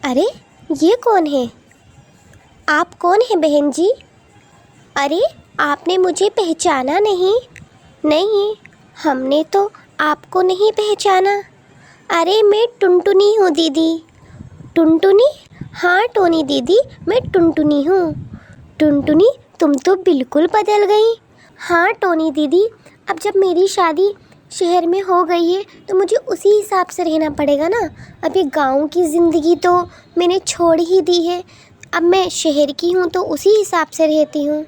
अरे ये कौन है? आप कौन हैं बहन जी? अरे आपने मुझे पहचाना नहीं? नहीं, हमने तो आपको नहीं पहचाना। अरे मैं टुनटुनी हूँ दीदी। टुनटुनी? हाँ टोनी दीदी, मैं टुनटुनी हूँ। टुनटुनी तुम तो बिल्कुल बदल गई। हाँ टोनी दीदी, अब जब मेरी शादी शहर में हो गई है तो मुझे उसी हिसाब से रहना पड़ेगा ना। अब ये गाँव की ज़िंदगी तो मैंने छोड़ ही दी है, अब मैं शहर की हूँ तो उसी हिसाब से रहती हूँ।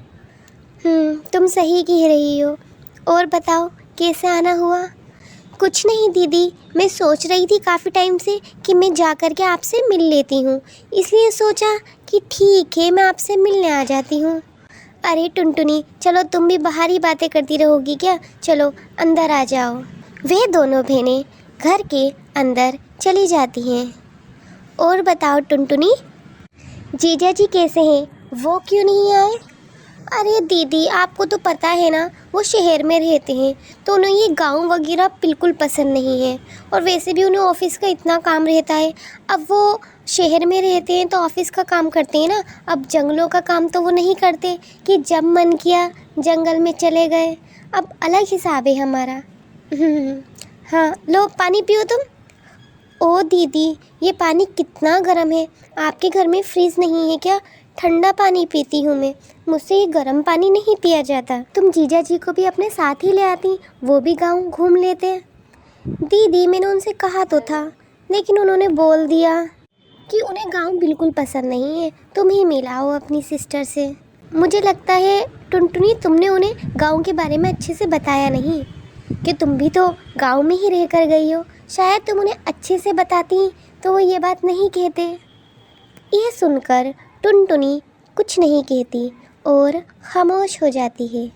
तुम सही कह रही हो। और बताओ कैसे आना हुआ? कुछ नहीं दीदी, मैं सोच रही थी काफ़ी टाइम से कि मैं जा कर के आपसे मिल लेती हूँ, इसलिए सोचा कि ठीक है मैं आपसे मिलने आ जाती हूँ। अरे टुनटुनी चलो, तुम भी बाहर ही बातें करती रहोगी क्या? चलो अंदर आ जाओ। वे दोनों बहनें घर के अंदर चली जाती हैं। और बताओ टुनटुनी, जीजा जी कैसे हैं? वो क्यों नहीं आए? अरे दीदी आपको तो पता है ना, वो शहर में रहते हैं तो उन्हें ये गांव वगैरह बिल्कुल पसंद नहीं है। और वैसे भी उन्हें ऑफिस का इतना काम रहता है। अब वो शहर में रहते हैं तो ऑफिस का काम करते हैं ना, अब जंगलों का काम तो वो नहीं करते कि जब मन किया जंगल में चले गए। अब अलग हिसाब है हमारा। हाँ लो पानी पियो तुम। ओ दीदी ये पानी कितना गर्म है, आपके घर में फ्रीज नहीं है क्या? ठंडा पानी पीती हूँ मैं, मुझसे ये गर्म पानी नहीं पिया जाता। तुम जीजा जी को भी अपने साथ ही ले आती, वो भी गांव घूम लेते। दीदी मैंने उनसे कहा तो था, लेकिन उन्होंने बोल दिया कि उन्हें गांव बिल्कुल पसंद नहीं है, तुम ही मिलाओ अपनी सिस्टर से। मुझे लगता है टुनटुनी तुमने उन्हें गांव के बारे में अच्छे से बताया नहीं, कि तुम भी तो गांव में ही रह कर गई हो। शायद तुम उन्हें अच्छे से बताती तो वो ये बात नहीं कहते। यह सुनकर टुनटुनी कुछ नहीं कहती और खामोश हो जाती है।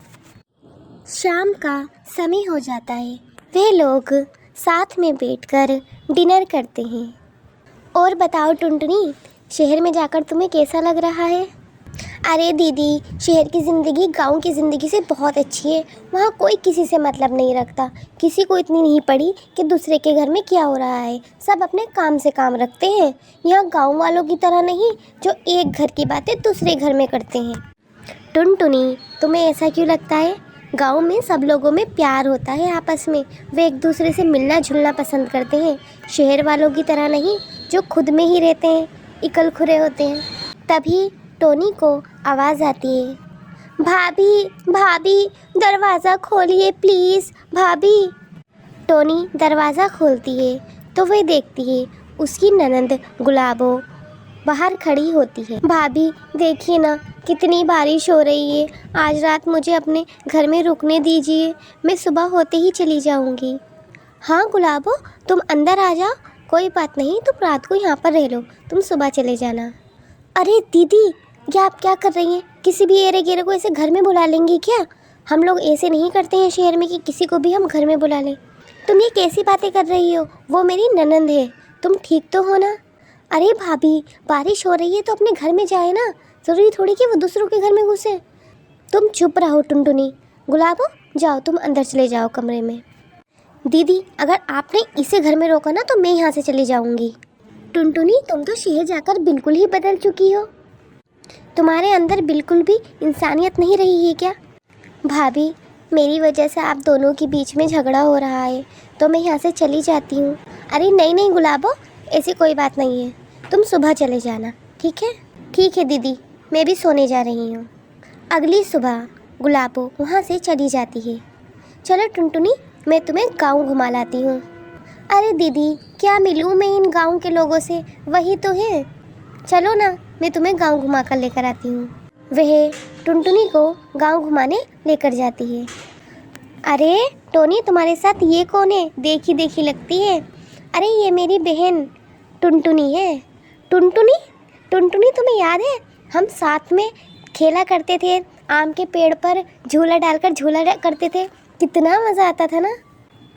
शाम का समय हो जाता है, वे लोग साथ में बैठकर डिनर करते हैं। और बताओ टुनटुनी, शहर में जाकर तुम्हें कैसा लग रहा है? अरे दीदी शहर की ज़िंदगी गांव की ज़िंदगी से बहुत अच्छी है। वहाँ कोई किसी से मतलब नहीं रखता, किसी को इतनी नहीं पड़ी कि दूसरे के घर में क्या हो रहा है, सब अपने काम से काम रखते हैं। यहाँ गांव वालों की तरह नहीं जो एक घर की बातें दूसरे घर में करते हैं। टुनटुनी तुम्हें ऐसा क्यों लगता है? गांव में सब लोगों में प्यार होता है आपस में, वे एक दूसरे से मिलना जुलना पसंद करते हैं। शहर वालों की तरह नहीं जो खुद में ही रहते हैं, इकल खुरे होते हैं। तभी टोनी को आवाज़ आती है, भाभी भाभी दरवाज़ा खोलिए प्लीज़ भाभी। टोनी दरवाज़ा खोलती है तो वह देखती है उसकी ननंद गुलाबो बाहर खड़ी होती है। भाभी देखिए ना कितनी बारिश हो रही है, आज रात मुझे अपने घर में रुकने दीजिए, मैं सुबह होते ही चली जाऊंगी। हाँ गुलाबो तुम अंदर आ जाओ, कोई बात नहीं, तुम रात को यहाँ पर रह लो, तुम सुबह चले जाना। अरे दीदी क्या आप क्या कर रही हैं? किसी भी एरे गेरे को ऐसे घर में बुला लेंगी क्या? हम लोग ऐसे नहीं करते हैं शहर में कि किसी को भी हम घर में बुला लें। तुम ये कैसी बातें कर रही हो? वो मेरी ननंद है, तुम ठीक तो हो ना? अरे भाभी बारिश हो रही है तो अपने घर में जाए ना, ज़रूरी थोड़ी कि वो दूसरों के घर में घुसे। तुम चुप रहो टुनटुनी। गुलाबो जाओ तुम अंदर चले जाओ कमरे में। दीदी अगर आपने इसे घर में रोका ना तो मैं यहाँ से चली जाऊँगी। टुनटुनी तुम तो शहर जाकर बिल्कुल ही बदल चुकी हो, तुम्हारे अंदर बिल्कुल भी इंसानियत नहीं रही है क्या? भाभी मेरी वजह से आप दोनों के बीच में झगड़ा हो रहा है तो मैं यहाँ से चली जाती हूँ। अरे नहीं नहीं गुलाबो ऐसी कोई बात नहीं है, तुम सुबह चले जाना, ठीक है? ठीक है दीदी, मैं भी सोने जा रही हूँ। अगली सुबह गुलाबो वहाँ से चली जाती है। चलो टुनटुनी मैं तुम्हें गाँव घुमा लाती हूँ। अरे दीदी क्या मिलूँ मैं इन गाँव के लोगों से, वही तो है। चलो ना मैं तुम्हें गांव घुमा कर लेकर आती हूँ। वह टुनटुनी को गांव घुमाने लेकर जाती है। अरे टोनी तुम्हारे साथ ये कौन है? देखी देखी लगती है। अरे ये मेरी बहन टुनटुनी है। टुनटुनी टुनटुनी तुम्हें याद है हम साथ में खेला करते थे, आम के पेड़ पर झूला डालकर झूला करते थे, कितना मज़ा आता था ना?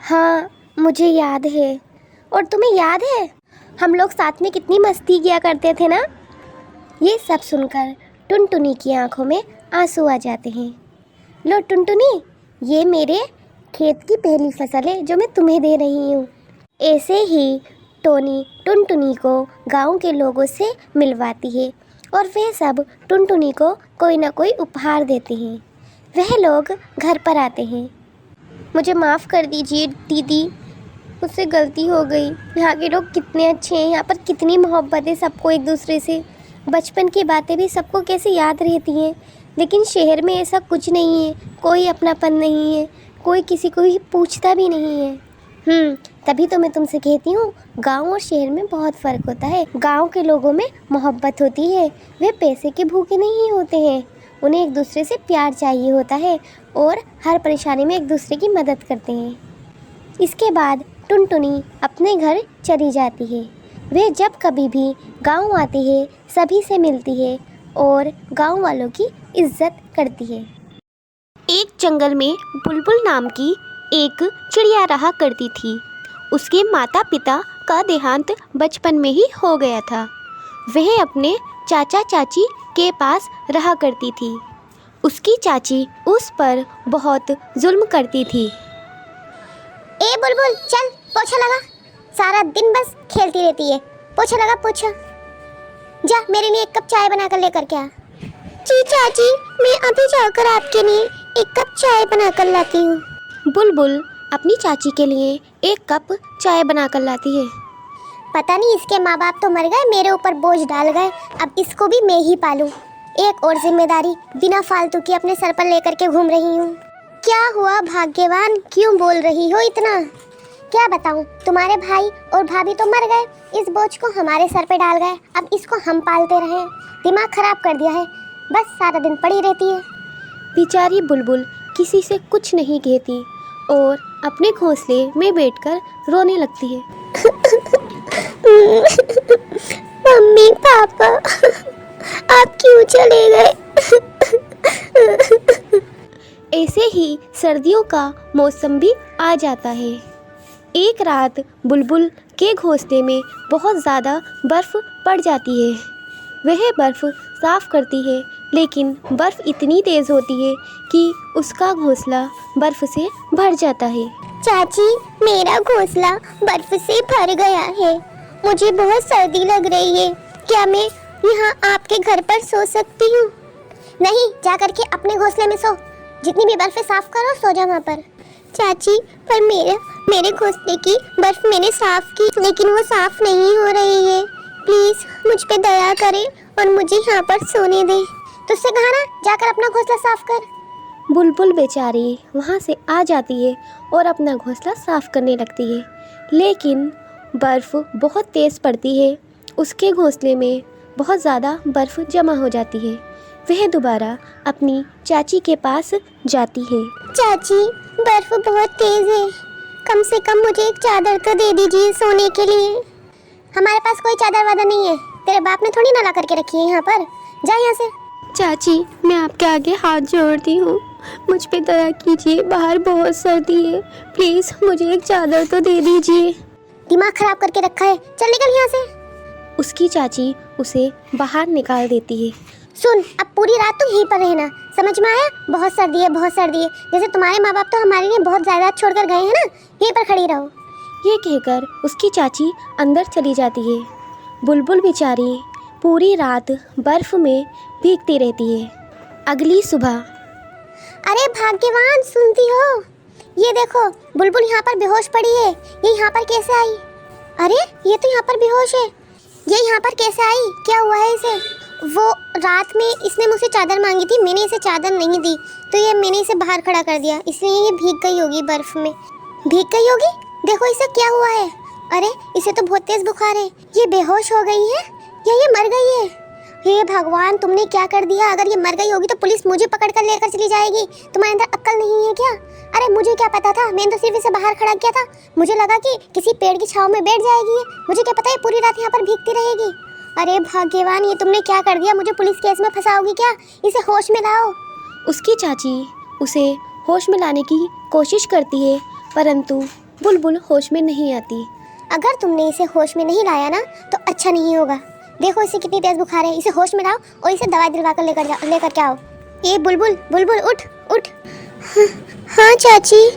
हाँ मुझे याद है। और तुम्हें याद है हम लोग साथ में कितनी मस्ती किया करते थे ना? ये सब सुनकर टुनटुनी की आंखों में आंसू आ जाते हैं। लो टुनटुनी ये मेरे खेत की पहली फसल है जो मैं तुम्हें दे रही हूँ। ऐसे ही टोनी टुनटुनी को गांव के लोगों से मिलवाती है और वे सब टुनटुनी को कोई ना कोई उपहार देते हैं। वह लोग घर पर आते हैं। मुझे माफ़ कर दीजिए दीदी, मुझसे गलती हो गई। यहाँ के लोग कितने अच्छे हैं, यहाँ पर कितनी मोहब्बत है सबको एक दूसरे से। बचपन की बातें भी सबको कैसे याद रहती हैं, लेकिन शहर में ऐसा कुछ नहीं है। कोई अपनापन नहीं है, कोई किसी को ही पूछता भी नहीं है। तभी तो मैं तुमसे कहती हूँ, गांव और शहर में बहुत फ़र्क होता है। गांव के लोगों में मोहब्बत होती है, वे पैसे के भूखे नहीं होते हैं। उन्हें एक दूसरे से प्यार चाहिए होता है और हर परेशानी में एक दूसरे की मदद करते हैं। इसके बाद टुनटुनी अपने घर चली जाती है। वे जब कभी भी गांव आती है सभी से मिलती है और गांव वालों की इज्जत करती है। एक जंगल में बुलबुल नाम की एक चिड़िया रहा करती थी। उसके माता पिता का देहांत बचपन में ही हो गया था। वह अपने चाचा चाची के पास रहा करती थी। उसकी चाची उस पर बहुत जुल्म करती थी। ए बुलबुल चल पोछा लगा, सारा दिन बस खेलती रहती है। पोछा लगा पोछा। जा मेरे लिए एक कप चाय बना कर लेकर के आ। जी चाची, मैं अभी जाकर आपके लिए एक कप चाय बना कर लाती हूँ। बुलबुल अपनी चाची के लिए एक कप चाय बना कर लाती है। पता नहीं इसके माँ बाप तो मर गए, मेरे ऊपर बोझ डाल गए, अब इसको भी मैं ही पालूं। एक और जिम्मेदारी बिना फालतू की अपने सर पर लेकर के घूम रही हूँ। क्या हुआ भाग्यवान, क्यों बोल रही हो इतना? क्या बताऊँ, तुम्हारे भाई और भाभी तो मर गए, इस बोझ को हमारे सर पे डाल गए, अब इसको हम पालते रहे। दिमाग खराब कर दिया है, बस सारा दिन पड़ी रहती है। बेचारी बुलबुल किसी से कुछ नहीं कहती और अपने घोंसले में बैठकर रोने लगती है। मम्मी पापा आप क्यों चले गए? ऐसे ही सर्दियों का मौसम भी आ जाता है। एक रात बुलबुल के घोंसले में बहुत ज़्यादा बर्फ़ पड़ जाती है। वह बर्फ़ साफ़ करती है, लेकिन बर्फ़ इतनी तेज़ होती है कि उसका घोंसला बर्फ़ से भर जाता है। चाची, मेरा घोंसला बर्फ से भर गया है, मुझे बहुत सर्दी लग रही है, क्या मैं यहाँ आपके घर पर सो सकती हूँ? नहीं, जा करके अपने घोंसले में सो, जितनी भी बर्फ है साफ करो, सो जा वहाँ पर। चाची, पर मेरे घोंसले की बर्फ मैंने साफ की, लेकिन वो साफ नहीं हो रही है, प्लीज मुझ पे दया करें और मुझे यहाँ पर सोने दें। तुझसे कहा ना, जाकर अपना घोंसला साफ कर। बुलबुल बेचारी वहाँ से आ जाती है और अपना घोंसला साफ़ करने लगती है, लेकिन बर्फ़ बहुत तेज़ पड़ती है। उसके घोंसले में बहुत ज़्यादा बर्फ़ जमा हो जाती है। वह दोबारा अपनी चाची के पास जाती है। चाची, बर्फ बहुत तेज़ है, कम से कम मुझे एक चादर तो दे दीजिए सोने के लिए। हमारे पास कोई चादर वादर नहीं है, तेरे बाप ने थोड़ी ना ला करके रखी है यहाँ पर, जा यहाँ से। चाची, मैं आपके आगे हाथ जोड़ती हूँ, मुझ पे दया कीजिए, बाहर बहुत सर्दी है, प्लीज़ मुझे एक चादर तो दे दीजिए। दिमाग खराब करके रखा है, चल निकल यहाँ से। उसकी चाची उसे बाहर निकाल देती है। सुन, अब पूरी रात तो यहीं पर रहना, समझ में आया? बहुत सर्दी है, बहुत सर्दी है, जैसे तुम्हारे माँ बाप तो हमारे लिए बहुत ज़्यादा छोड़कर गए हैं ना, यहीं पर खड़ी रहो। ये कहकर उसकी चाची अंदर चली जाती है। बुलबुल बेचारी पूरी रात बर्फ में भीगती रहती है। अगली सुबह, अरे भाग्यवान, सुनती हो? ये देखो, बुलबुल यहाँ पर बेहोश पड़ी है, ये यहाँ पर कैसे आई? अरे ये तो यहाँ पर बेहोश है, ये यहाँ पर कैसे आई? क्या हुआ है इसे? वो रात में इसने मुझसे चादर मांगी थी, मैंने इसे चादर नहीं दी, तो ये मैंने इसे बाहर खड़ा कर दिया, इसलिए ये भीग गई होगी बर्फ में। भीग गई होगी? देखो इसे क्या हुआ है। अरे इसे तो बहुत तेज बुखार है, ये बेहोश हो गई है या ये मर गई है? हे भगवान, तुमने क्या कर दिया? अगर ये मर गई होगी तो पुलिस मुझे पकड़ कर लेकर चली जाएगी। तुम्हारे अंदर अक्ल नहीं है क्या? अरे मुझे क्या पता था, मैंने तो सिर्फ इसे बाहर खड़ा किया था, मुझे लगा कि किसी पेड़ की छांव में बैठ जाएगी ये, मुझे क्या पता है पूरी रात यहाँ पर भीगती रहेगी। अरे भाग्यवान, ये तुमने क्या कर दिया? मुझे पुलिस केस में फंसाओगी क्या? इसे होश में लाओ। उसकी चाची उसे होश में लाने की कोशिश करती है, परंतु बुलबुल होश में नहीं आती। अगर तुमने इसे होश में नहीं लाया ना तो अच्छा नहीं होगा। देखो इसे कितनी तेज बुखार है, इसे होश में लाओ और इसे दवाई दिलवा कर लेकर के आओ। ये बुलबुल, बुलबुल उठ उठ। हाँ चाची,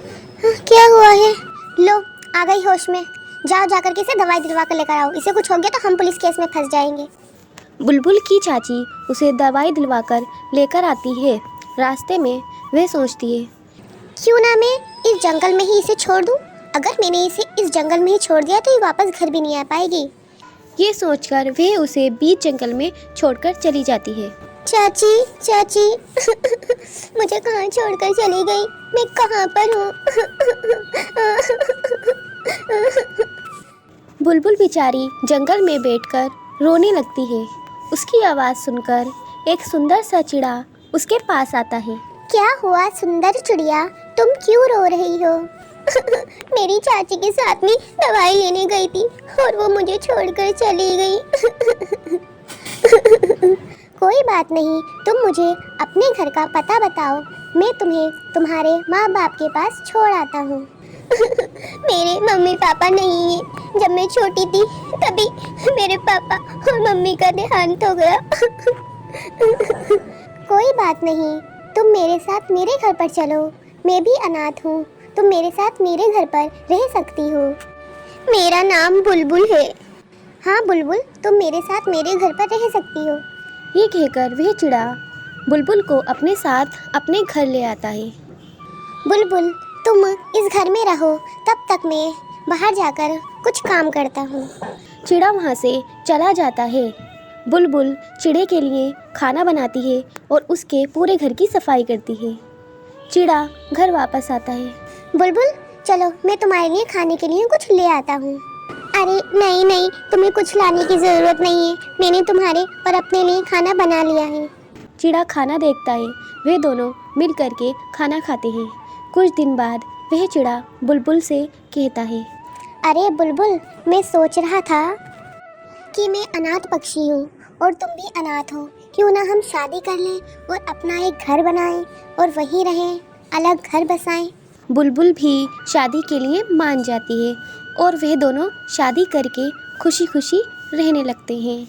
क्या हुआ है? लो आ गई होश में। जाओ जाकर के इसे दवाई दिलवा कर लेकर आओ, इसे कुछ हो गया तो हम पुलिस केस में फंस जाएंगे। बुलबुल की चाची उसे दवाई दिलवाकर लेकर आती है। रास्ते में वह सोचती है, क्यों ना मैं इस जंगल में ही इसे छोड़ दूं? अगर मैंने इसे इस जंगल में ही छोड़ दिया तो ये वापस घर भी नहीं आ पाएगी। ये सोचकर वह उसे बीच जंगल में छोड़कर चली जाती है। चाची चाची मुझे कहाँ छोड़कर चली गई? मैं कहाँ पर हूँ? बुलबुल बेचारी जंगल में बैठकर रोने लगती है। उसकी आवाज़ सुनकर एक सुंदर सा चिड़ा उसके पास आता है। क्या हुआ सुंदर चिड़िया, तुम क्यों रो रही हो? मेरी चाची के साथ में दवाई लेने गई थी और वो मुझे छोड़कर चली गई। कोई बात नहीं, तुम मुझे अपने घर का पता बताओ, मैं तुम्हें तुम्हारे माँ बाप के पास छोड़ आता हूँ। मेरे मम्मी पापा नहीं है। जब मैं छोटी थी तभी मेरे पापा और मम्मी का देहांत हो गया। कोई बात नहीं, तुम मेरे साथ मेरे घर पर चलो, मैं भी अनाथ हूँ, तुम मेरे साथ मेरे घर पर रह सकती हो। मेरा नाम बुलबुल है। हाँ बुलबुल, तुम मेरे साथ मेरे घर पर रह सकती हो। ये कहकर वह चिड़ा बुलबुल को अपने साथ अपने घर ले आता है। बुलबुल, तुम इस घर में रहो, तब तक मैं बाहर जाकर कुछ काम करता हूँ। चिड़ा वहाँ से चला जाता है। बुलबुल चिड़े के लिए खाना बनाती है और उसके पूरे घर की सफाई करती है। चिड़ा घर वापस आता है। बुलबुल चलो, मैं तुम्हारे लिए खाने के लिए कुछ ले आता हूँ। अरे नहीं नहीं, तुम्हें कुछ लाने की ज़रूरत नहीं है, मैंने तुम्हारे और अपने लिए खाना बना लिया है। चिड़ा खाना देखता है। वे दोनों मिल करके खाना खाते हैं। कुछ दिन बाद वह चिड़ा बुलबुल से कहता है, अरे बुलबुल, मैं सोच रहा था कि मैं अनाथ पक्षी हूँ और तुम भी अनाथ हो, क्यों ना हम शादी कर लें और अपना एक घर बनाएं और वहीं रहें, अलग घर बसाएं। बुलबुल भी शादी के लिए मान जाती है और वे दोनों शादी करके खुशी खुशी रहने लगते हैं।